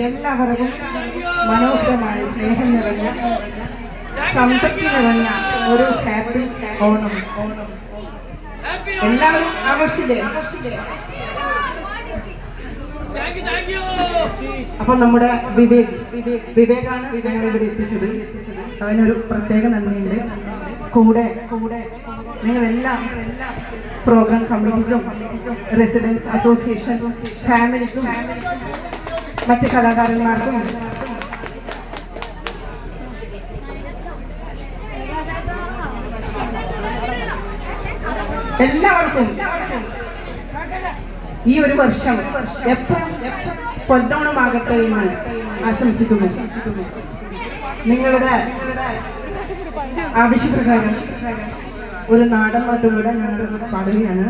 എല്ലാവർക്കും മനോഹരമായ സ്നേഹം നിറഞ്ഞ സംതൃപ്തി നിറഞ്ഞ ഒരു ഹാപ്പി ഓണം. എല്ലാവരും ആഘോഷില്ലേ? അപ്പൊ നമ്മുടെ വിവേകാണ് ഞങ്ങൾ ഇവിടെ എത്തിച്ചത്. അവനൊരു പ്രത്യേക നന്ദിയുണ്ട്. കൂടെ നിങ്ങളെല്ലാം പ്രോഗ്രാം കമ്മിറ്റിക്കും റെസിഡൻസ് അസോസിയേഷൻ ഫാമിലിക്കും മറ്റ് കലാകാരന്മാർക്കും എല്ലാവർക്കും ഈ ഒരു വർഷം എപ്പോഴും പൊന്നോണമാകട്ടെ എന്ന് ആശംസിക്കുന്നു. നിങ്ങളുടെ ആവശ്യപ്രകാരം ഒരു നാടൻ പാട്ടുകൂടെ ഞങ്ങൾ പാടുകയാണ്.